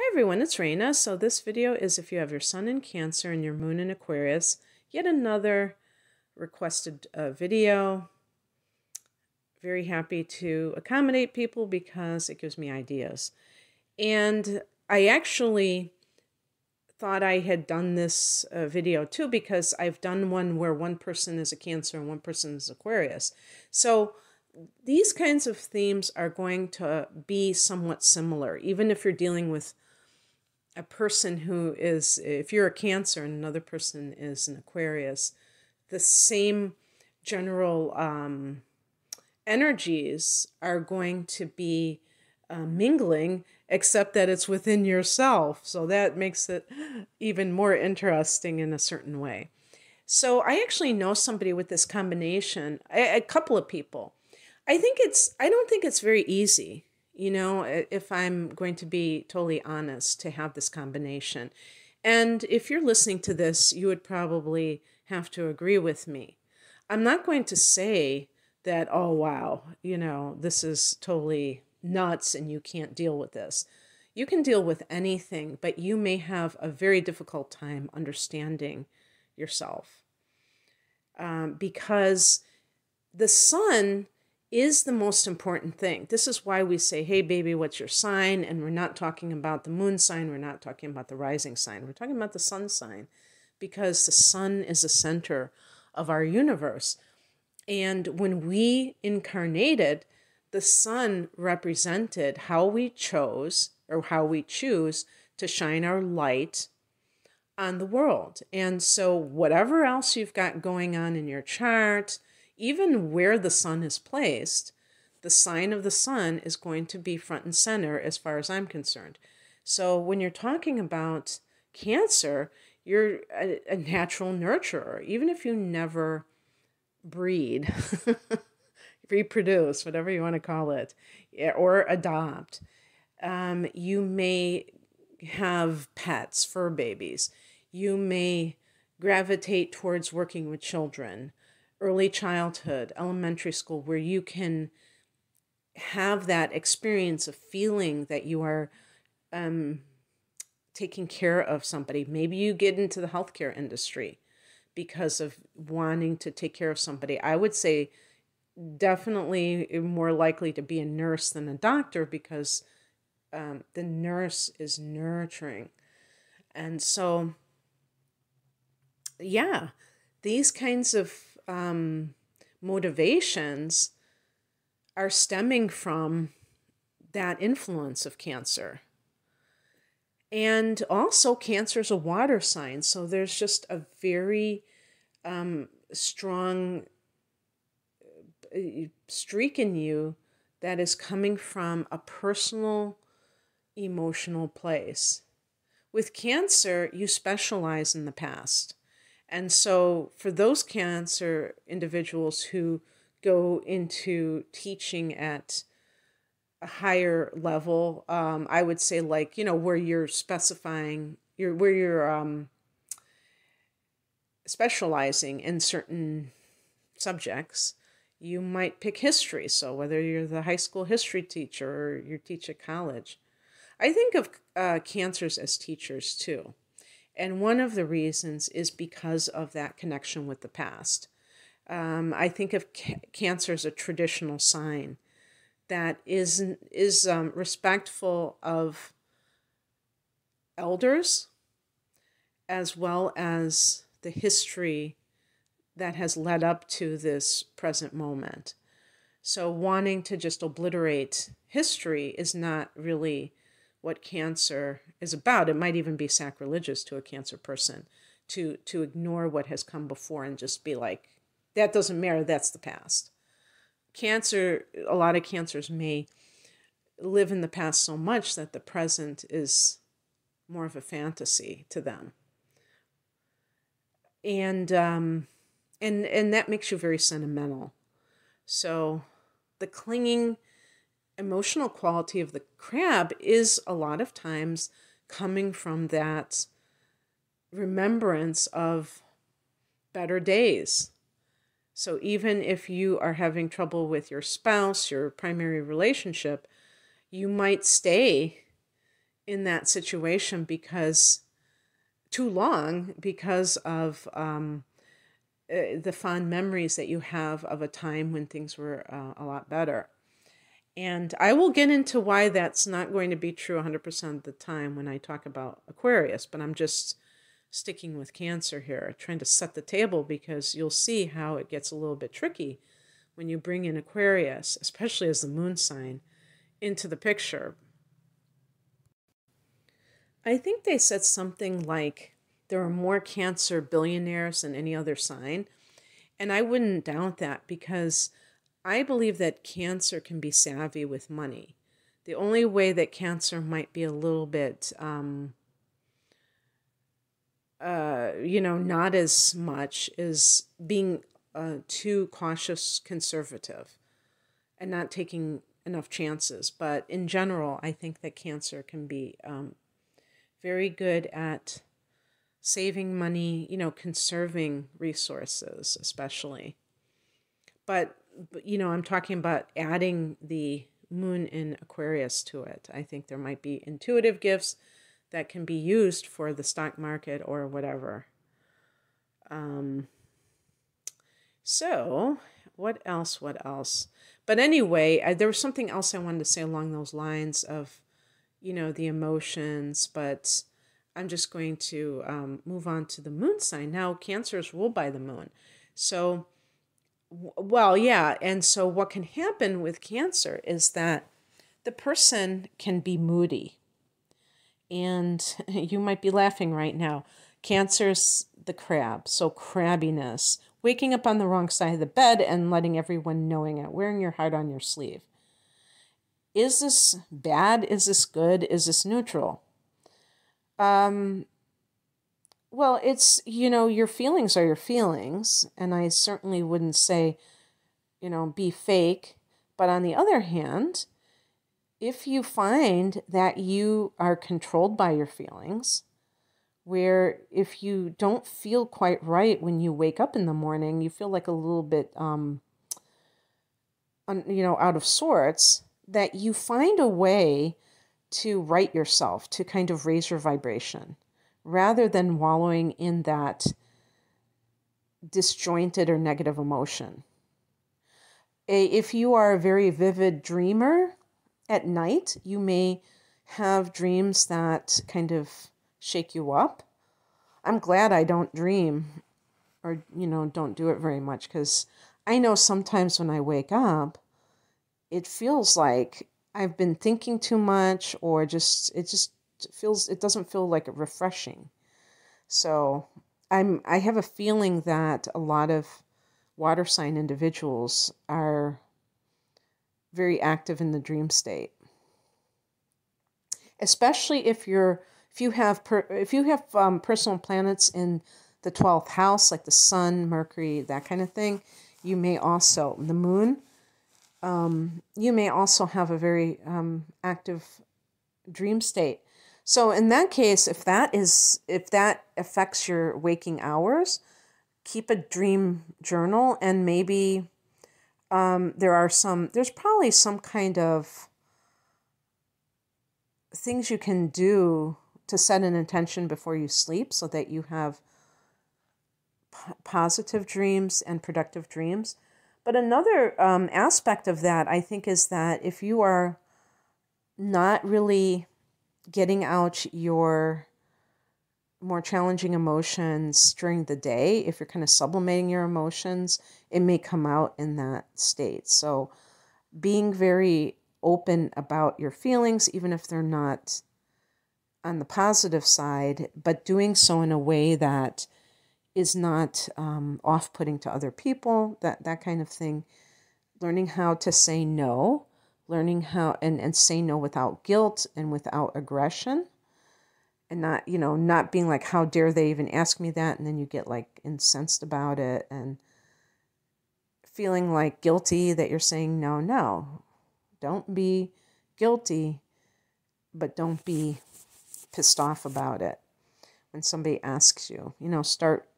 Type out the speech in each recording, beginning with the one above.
Hi everyone, it's Raina. So this video is if you have your sun in Cancer and your moon in Aquarius. Yet another requested video. Very happy to accommodate people because it gives me ideas. And I actually thought I had done this video too because I've done one where one person is a Cancer and one person is Aquarius. So these kinds of themes are going to be somewhat similar, even if you're dealing with a person who is, if you're a Cancer and another person is an Aquarius, the same general energies are going to be mingling, except that it's within yourself. So that makes it even more interesting in a certain way. So I actually know somebody with this combination, a couple of people. I don't think it's very easy, you know, if I'm going to be totally honest, to have this combination. And if you're listening to this, you would probably have to agree with me. I'm not going to say that, oh, wow, you know, this is totally nuts and you can't deal with this. You can deal with anything, but you may have a very difficult time understanding yourself. Because the sun is the most important thing. This is why we say, hey, baby, what's your sign? And we're not talking about the moon sign. We're not talking about the rising sign. We're talking about the sun sign, because the sun is the center of our universe. And when we incarnated, the sun represented how we chose, or how we choose to shine our light on the world. And so whatever else you've got going on in your chart, even where the sun is placed, the sign of the sun is going to be front and center as far as I'm concerned. So when you're talking about Cancer, you're a natural nurturer. Even if you never breed, reproduce, whatever you want to call it, or adopt, you may have pets, fur babies. You may gravitate towards working with children, early childhood, elementary school, where you can have that experience of feeling that you are taking care of somebody. Maybe you get into the healthcare industry because of wanting to take care of somebody. I would say definitely more likely to be a nurse than a doctor, because the nurse is nurturing. And so, yeah, these kinds of motivations are stemming from that influence of Cancer. And also, Cancer is a water sign, so there's just a very strong streak in you that is coming from a personal, emotional place. With Cancer, you specialize in the past. And so for those Cancer individuals who go into teaching at a higher level, I would say, like, you know, where you're specifying, where you're specializing in certain subjects, you might pick history. So whether you're the high school history teacher or you teach at college. I think of Cancers as teachers too. And one of the reasons is because of that connection with the past. I think of Cancer as a traditional sign that is respectful of elders, as well as the history that has led up to this present moment. So wanting to just obliterate history is not really what Cancer is about. It might even be sacrilegious to a Cancer person to ignore what has come before and just be like, that doesn't matter, that's the past. Cancer, a lot of Cancers may live in the past so much that the present is more of a fantasy to them. And that makes you very sentimental. So the clinging emotional quality of the crab is a lot of times coming from that remembrance of better days. So even if you are having trouble with your spouse, your primary relationship, you might stay in that situation too long because of the fond memories that you have of a time when things were a lot better. And I will get into why that's not going to be true 100% of the time when I talk about Aquarius, but I'm just sticking with Cancer here, trying to set the table, because you'll see how it gets a little bit tricky when you bring in Aquarius, especially as the moon sign, into the picture. I think they said something like there are more Cancer billionaires than any other sign. And I wouldn't doubt that, because I believe that Cancer can be savvy with money. The only way that Cancer might be a little bit, not as much, is being too cautious, conservative, and not taking enough chances. But in general, I think that Cancer can be very good at saving money, conserving resources, especially. But I'm talking about adding the moon in Aquarius to it. I think there might be intuitive gifts that can be used for the stock market or whatever. So what else? But anyway, there was something else I wanted to say along those lines of, the emotions, but I'm just going to move on to the moon sign. Now, Cancer is ruled by the moon. So, well, yeah. And so what can happen with Cancer is that the person can be moody. And you might be laughing right now. Cancer's the crab. So crabbiness, waking up on the wrong side of the bed and letting everyone knowing it, wearing your heart on your sleeve. Is this bad? Is this good? Is this neutral? Well, it's, your feelings are your feelings. And I certainly wouldn't say, be fake. But on the other hand, if you find that you are controlled by your feelings, where if you don't feel quite right when you wake up in the morning, you feel like a little bit, out of sorts, that you find a way to right yourself, to kind of raise your vibration, rather than wallowing in that disjointed or negative emotion. If you are a very vivid dreamer at night, you may have dreams that kind of shake you up. I'm glad I don't dream or, don't do it very much, because I know sometimes when I wake up, it feels like I've been thinking too much, or it doesn't feel like refreshing. So I have a feeling that a lot of water sign individuals are very active in the dream state, especially if you have personal planets in the 12th house, like the sun, Mercury, that kind of thing. You may also, the moon, you may also have a very active dream state. So in that case, if that affects your waking hours, keep a dream journal, and maybe there's probably some kind of things you can do to set an intention before you sleep so that you have positive dreams and productive dreams. But another aspect of that, I think, is that if you are not really getting out your more challenging emotions during the day, if you're kind of sublimating your emotions, it may come out in that state. So being very open about your feelings, even if they're not on the positive side, but doing so in a way that is not off-putting to other people, that kind of thing. Learning how to say no, learning how and say no without guilt and without aggression, and not being like, how dare they even ask me that, and then you get like incensed about it and feeling like guilty that you're saying no. Don't be guilty, but don't be pissed off about it. When somebody asks you, start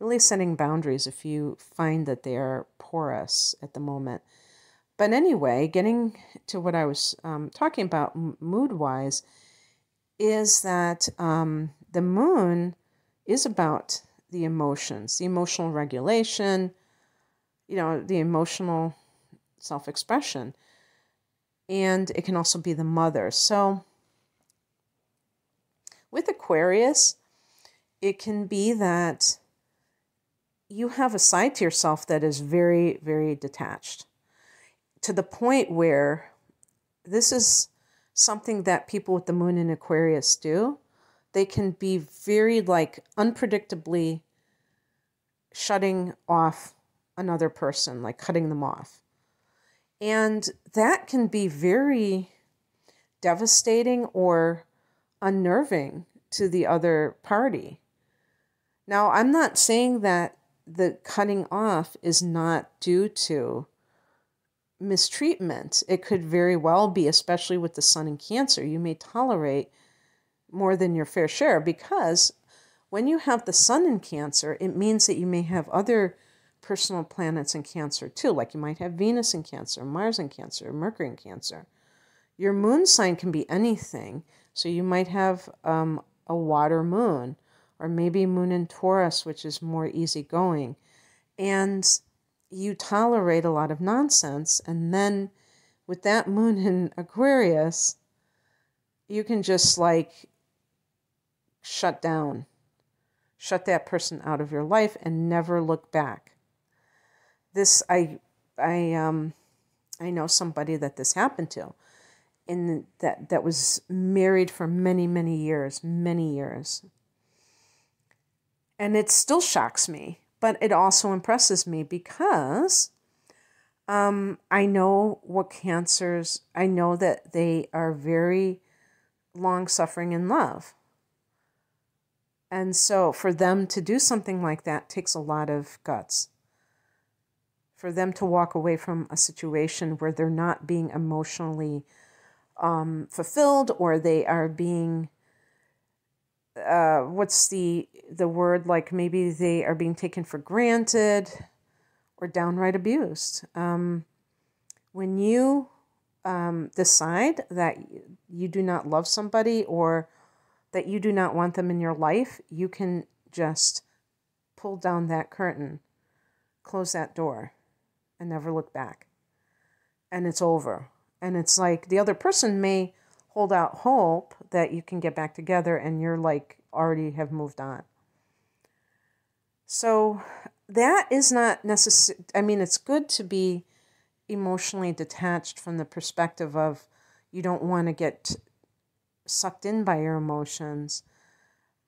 really setting boundaries if you find that they are porous at the moment. But anyway, getting to what I was talking about mood-wise, is that the moon is about the emotions, the emotional regulation, the emotional self-expression. And it can also be the mother. So with Aquarius, it can be that you have a side to yourself that is very, very detached, to the point where this is something that people with the moon in Aquarius do. They can be very unpredictably shutting off another person, like cutting them off. And that can be very devastating or unnerving to the other party. Now, I'm not saying that the cutting off is not due to mistreatment. It could very well be, especially with the sun in Cancer. You may tolerate more than your fair share, because when you have the sun in Cancer, it means that you may have other personal planets in Cancer too. Like you might have Venus in Cancer, Mars in Cancer, Mercury in Cancer. Your moon sign can be anything. So you might have a water moon, or maybe moon in Taurus, which is more easygoing. And you tolerate a lot of nonsense. And then with that moon in Aquarius, you can just shut down, shut that person out of your life and never look back. This, I know somebody that this happened to, and that was married for many, many years. And it still shocks me, but it also impresses me, because I know what Cancers, I know that they are very long-suffering in love. And so for them to do something like that takes a lot of guts. For them to walk away from a situation where they're not being emotionally fulfilled, or they are being, what's the word, maybe they are being taken for granted or downright abused. When you decide that you do not love somebody, or that you do not want them in your life, you can just pull down that curtain, close that door, and never look back. And it's over. And it's like the other person may hold out hope that you can get back together, and you're already have moved on. So that is not necessary. I mean, it's good to be emotionally detached from the perspective of you don't want to get sucked in by your emotions,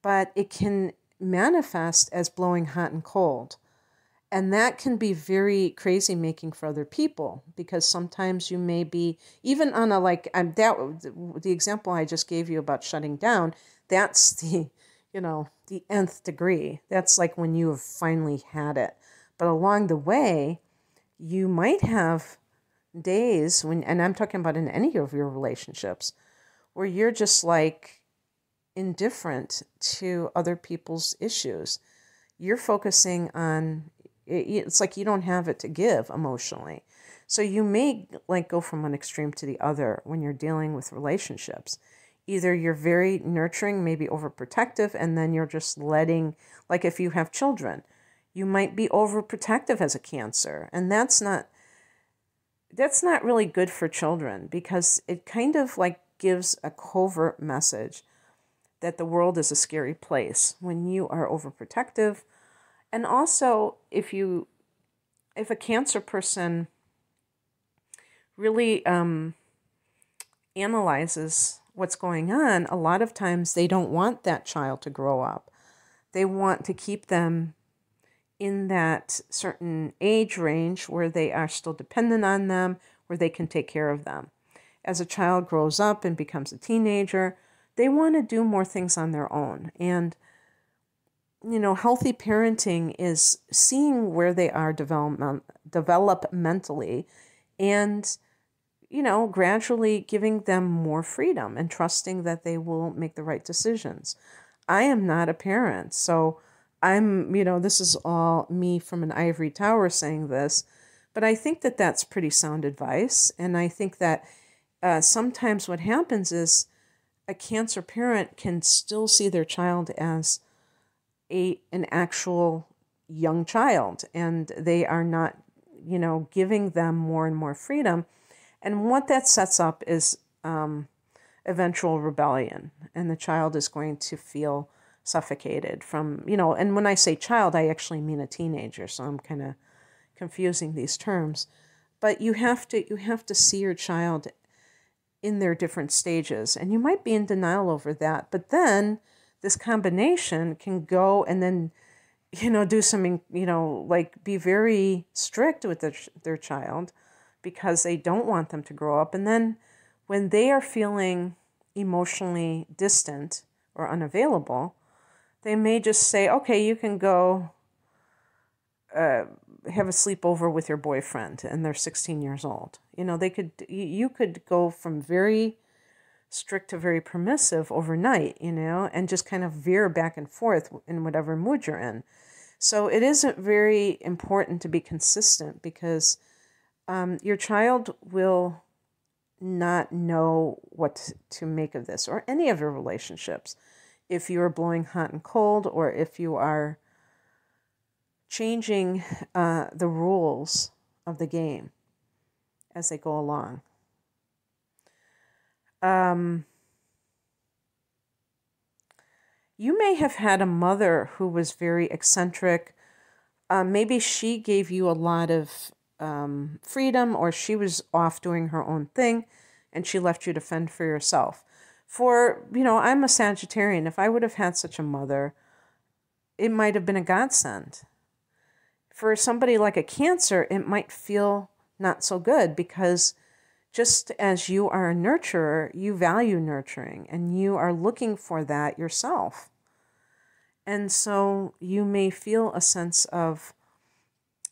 but it can manifest as blowing hot and cold. And that can be very crazy making for other people, because sometimes you may be, even on a the example I just gave you about shutting down, that's the nth degree. That's like when you have finally had it. But along the way, you might have days when, and I'm talking about in any of your relationships, where you're just indifferent to other people's issues. You're focusing on, it's like you don't have it to give emotionally. So you may go from one extreme to the other when you're dealing with relationships. Either you're very nurturing, maybe overprotective, and then you're just letting, if you have children, you might be overprotective as a Cancer. And that's not really good for children, because it kind of gives a covert message that the world is a scary place when you are overprotective. And also, if a Cancer person really analyzes what's going on, a lot of times they don't want that child to grow up. They want to keep them in that certain age range where they are still dependent on them, where they can take care of them. As a child grows up and becomes a teenager, they want to do more things on their own. And healthy parenting is seeing where they are developmentally, and gradually giving them more freedom and trusting that they will make the right decisions. I am not a parent, so this is all me from an ivory tower saying this, but I think that that's pretty sound advice. And I think that sometimes what happens is a Cancer parent can still see their child as an actual young child, and they are not, giving them more and more freedom. And what that sets up is eventual rebellion, and the child is going to feel suffocated from, and when I say child, I actually mean a teenager, so I'm kind of confusing these terms. But you have to see your child in their different stages, and you might be in denial over that, but then this combination can go and then do something, like be very strict with their child because they don't want them to grow up. And then when they are feeling emotionally distant or unavailable, they may just say, okay, you can go have a sleepover with your boyfriend, and they're 16 years old. You could go from very strict to very permissive overnight, and just kind of veer back and forth in whatever mood you're in. So it isn't very important to be consistent, because your child will not know what to make of this or any of your relationships. If you are blowing hot and cold, or if you are changing the rules of the game as they go along. You may have had a mother who was very eccentric. Maybe she gave you a lot of freedom, or she was off doing her own thing and she left you to fend for yourself. I'm a Sagittarian. If I would have had such a mother, it might have been a godsend. For somebody like a Cancer, it might feel not so good, because just as you are a nurturer, you value nurturing, and you are looking for that yourself. And so you may feel a sense of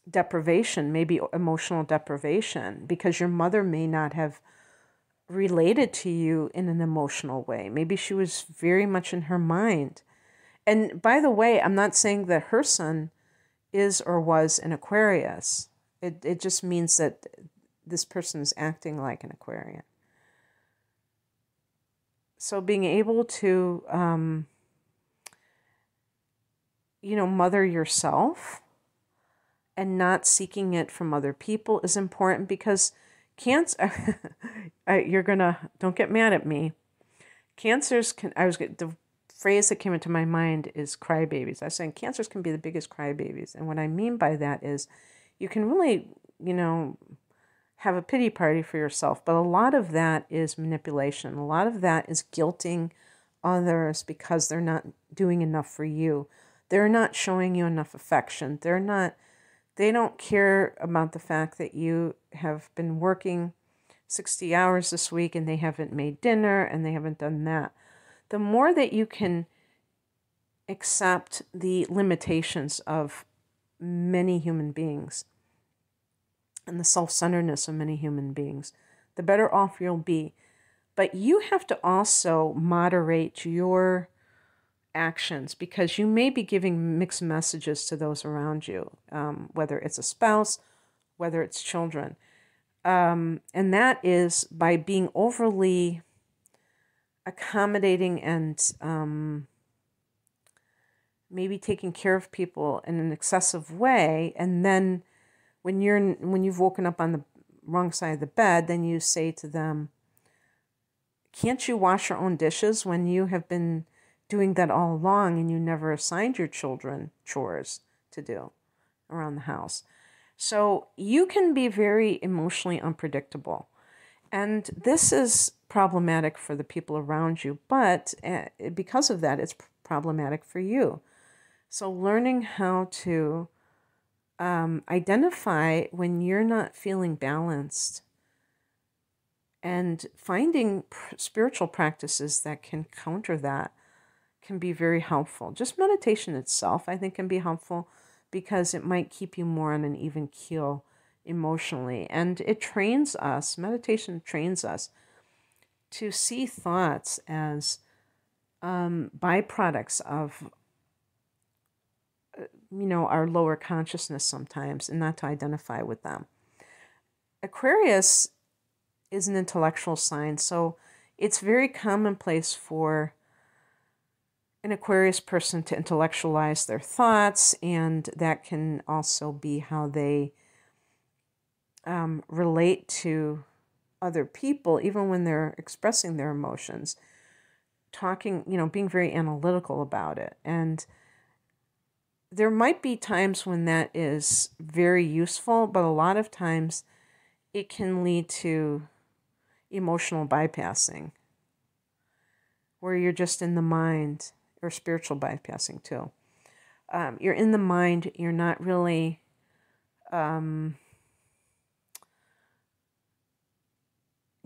deprivation, maybe emotional deprivation, because your mother may not have related to you in an emotional way. Maybe she was very much in her mind. And by the way, I'm not saying that her son is or was an Aquarius. It just means that this person is acting like an Aquarian. So being able to, mother yourself and not seeking it from other people is important, because Cancer, don't get mad at me. Cancers the phrase that came into my mind is crybabies. I was saying Cancers can be the biggest crybabies. And what I mean by that is you can really, have a pity party for yourself. But a lot of that is manipulation. A lot of that is guilting others because they're not doing enough for you. They're not showing you enough affection. They don't care about the fact that you have been working 60 hours this week and they haven't made dinner and they haven't done that. The more that you can accept the limitations of many human beings and the self-centeredness of many human beings, the better off you'll be. But you have to also moderate your actions, because you may be giving mixed messages to those around you, whether it's a spouse, whether it's children. And that is by being overly accommodating and maybe taking care of people in an excessive way. And then when you've woken up on the wrong side of the bed, then you say to them, can't you wash your own dishes, when you have been doing that all along and you never assigned your children chores to do around the house? So you can be very emotionally unpredictable. And this is problematic for the people around you, but because of that, it's problematic for you. So learning how to identify when you're not feeling balanced and finding spiritual practices that can counter that can be very helpful. Just meditation itself, I think, can be helpful, because it might keep you more on an even keel emotionally. And it trains us, meditation trains us to see thoughts as byproducts of, our lower consciousness sometimes, and not to identify with them. Aquarius is an intellectual sign, so It's very commonplace for an Aquarius person to intellectualize their thoughts, and that can also be how they relate to other people, even when they're expressing their emotions, talking, being very analytical about it. And there might be times when that is very useful, but a lot of times it can lead to emotional bypassing, where you're just in the mind, or spiritual bypassing too. You're in the mind, you're not really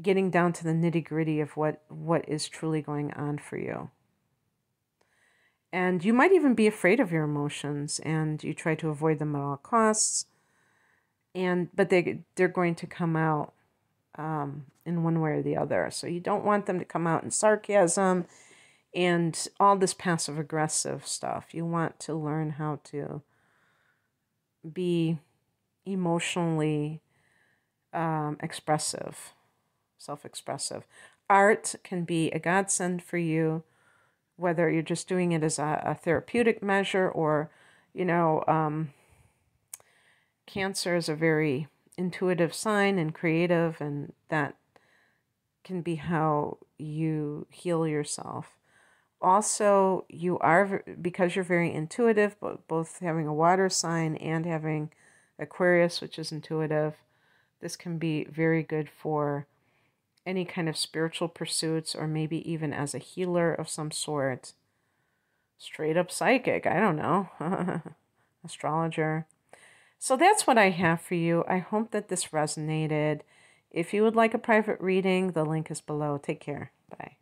getting down to the nitty-gritty of what is truly going on for you. And you might even be afraid of your emotions, and you try to avoid them at all costs. But they're going to come out in one way or the other. So you don't want them to come out in sarcasm and all this passive-aggressive stuff. You want to learn how to be emotionally expressive, self-expressive. Art can be a godsend for you, whether you're just doing it as a therapeutic measure, or, Cancer is a very intuitive sign and creative, and that can be how you heal yourself. Also, because you're very intuitive, both having a water sign and having Aquarius, which is intuitive, this can be very good for any kind of spiritual pursuits, or maybe even as a healer of some sort. Straight up psychic, I don't know. Astrologer. So that's what I have for you. I hope that this resonated. If you would like a private reading, the link is below. Take care. Bye.